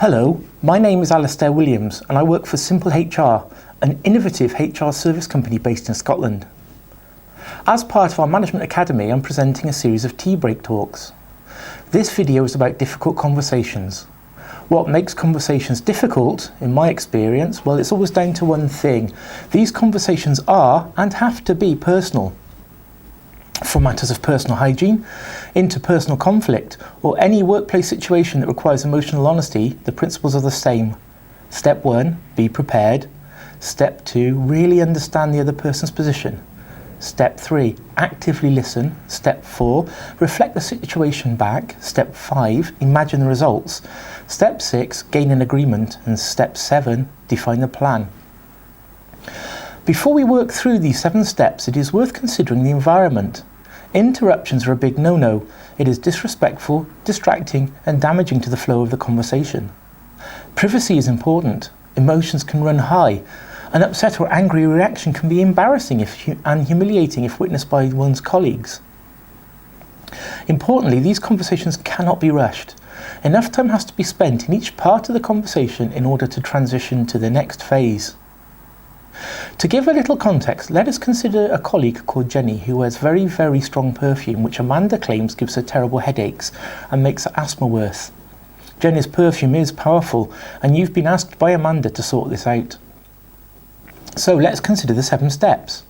Hello, my name is Alastair Williams and I work for Simple HR, an innovative HR service company based in Scotland. As part of our Management Academy, I'm presenting a series of tea break talks. This video is about difficult conversations. What makes conversations difficult, in my experience? Well, it's always down to one thing. These conversations are and have to be personal. From matters of personal hygiene, interpersonal conflict, or any workplace situation that requires emotional honesty, the principles are the same. Step 1, be prepared. Step 2, really understand the other person's position. Step 3, actively listen. Step 4, reflect the situation back. Step 5, imagine the results. Step 6, gain an agreement. And Step 7, define a plan. Before we work through these 7 steps, it is worth considering the environment. Interruptions are a big no-no. It is disrespectful, distracting, and damaging to the flow of the conversation. Privacy is important. Emotions can run high. An upset or angry reaction can be embarrassing and humiliating if witnessed by one's colleagues. Importantly, these conversations cannot be rushed. Enough time has to be spent in each part of the conversation in order to transition to the next phase. To give a little context, let us consider a colleague called Jenny who wears very, very strong perfume which Amanda claims gives her terrible headaches and makes her asthma worse. Jenny's perfume is powerful and you've been asked by Amanda to sort this out. So let's consider the 7 steps.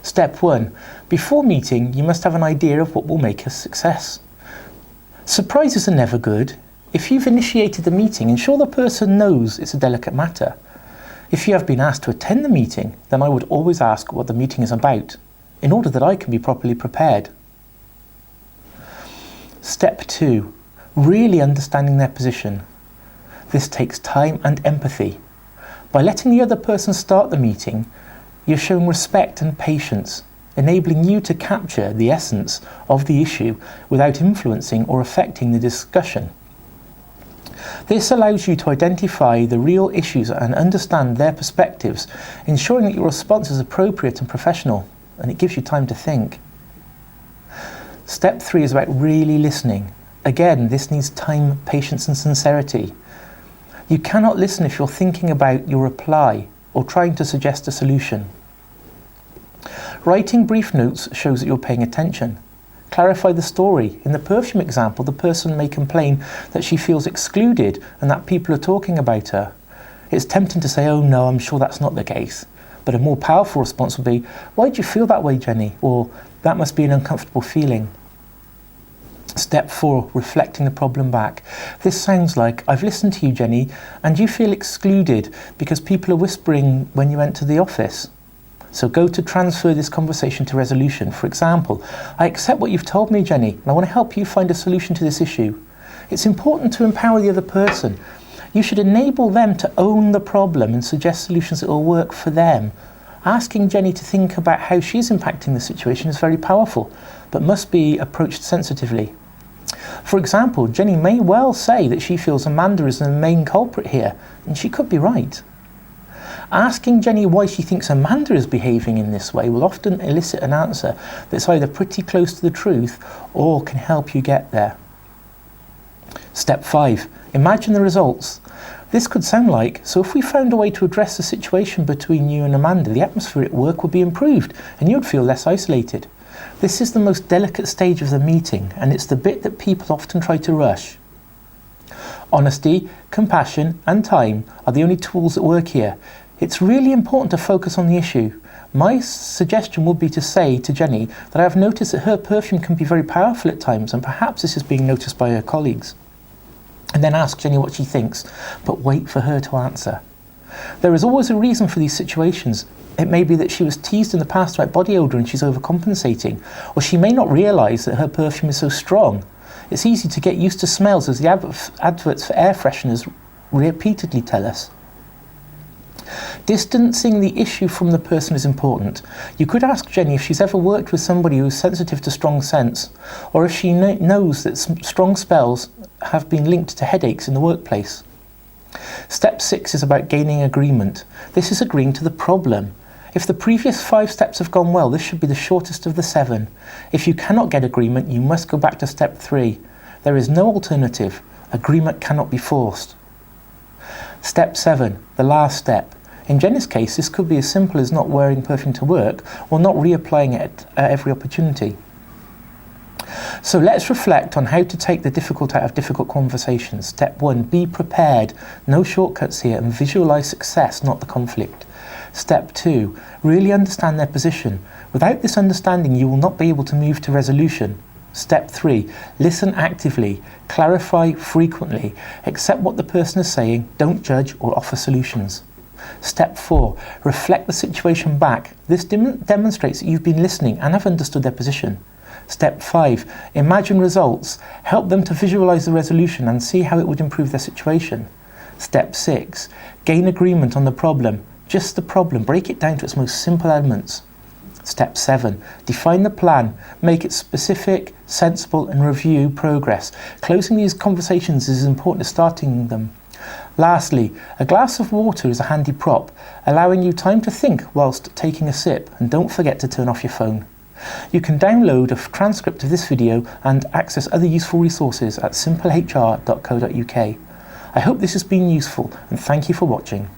Step 1. Before meeting, you must have an idea of what will make a success. Surprises are never good. If you've initiated the meeting, ensure the person knows it's a delicate matter. If you have been asked to attend the meeting, then I would always ask what the meeting is about, in order that I can be properly prepared. Step 2. Really understanding their position. This takes time and empathy. By letting the other person start the meeting, you're showing respect and patience, enabling you to capture the essence of the issue without influencing or affecting the discussion. This allows you to identify the real issues and understand their perspectives, ensuring that your response is appropriate and professional, and it gives you time to think. Step 3 is about really listening. Again, this needs time, patience, and sincerity. You cannot listen if you're thinking about your reply or trying to suggest a solution. Writing brief notes shows that you're paying attention. Clarify the story. In the perfume example, the person may complain that she feels excluded and that people are talking about her. It's tempting to say, oh no, I'm sure that's not the case. But a more powerful response would be, why do you feel that way, Jenny? Or, that must be an uncomfortable feeling. Step 4, reflecting the problem back. This sounds like, I've listened to you, Jenny, and you feel excluded because people are whispering when you enter the office. So go to transfer this conversation to resolution. For example, I accept what you've told me, Jenny, and I want to help you find a solution to this issue. It's important to empower the other person. You should enable them to own the problem and suggest solutions that will work for them. Asking Jenny to think about how she's impacting the situation is very powerful, but must be approached sensitively. For example, Jenny may well say that she feels Amanda is the main culprit here, and she could be right. Asking Jenny why she thinks Amanda is behaving in this way will often elicit an answer that's either pretty close to the truth or can help you get there. Step 5. Imagine the results. This could sound like, so if we found a way to address the situation between you and Amanda, the atmosphere at work would be improved and you'd feel less isolated. This is the most delicate stage of the meeting, and it's the bit that people often try to rush. Honesty, compassion, and time are the only tools that work here. It's really important to focus on the issue. My suggestion would be to say to Jenny that I have noticed that her perfume can be very powerful at times, and perhaps this is being noticed by her colleagues. And then ask Jenny what she thinks, but wait for her to answer. There is always a reason for these situations. It may be that she was teased in the past about body odour and she's overcompensating, or she may not realise that her perfume is so strong. It's easy to get used to smells, as the adverts for air fresheners repeatedly tell us. Distancing the issue from the person is important. You could ask Jenny if she's ever worked with somebody who's sensitive to strong scents, or if she knows that strong smells have been linked to headaches in the workplace. Step 6 is about gaining agreement. This is agreeing to the problem. If the previous 5 steps have gone well, this should be the shortest of the 7. If you cannot get agreement, you must go back to step 3. There is no alternative. Agreement cannot be forced. Step 7, the last step. In Jenny's case, this could be as simple as not wearing perfume to work or not reapplying it at every opportunity. So let's reflect on how to take the difficult out of difficult conversations. Step 1, be prepared. No shortcuts here, and visualize success, not the conflict. Step 2, really understand their position. Without this understanding, you will not be able to move to resolution. Step 3, listen actively, clarify frequently, accept what the person is saying, don't judge or offer solutions. Step 4, reflect the situation back. This demonstrates that you've been listening and have understood their position. Step 5, imagine results. Help them to visualize the resolution and see how it would improve their situation. Step 6, gain agreement on the problem. Just the problem, break it down to its most simple elements. Step 7, define the plan, make it specific, sensible, and review progress. Closing these conversations is important to starting them. Lastly, a glass of water is a handy prop, allowing you time to think whilst taking a sip, and don't forget to turn off your phone. You can download a transcript of this video and access other useful resources at simplehr.co.uk. I hope this has been useful, and thank you for watching.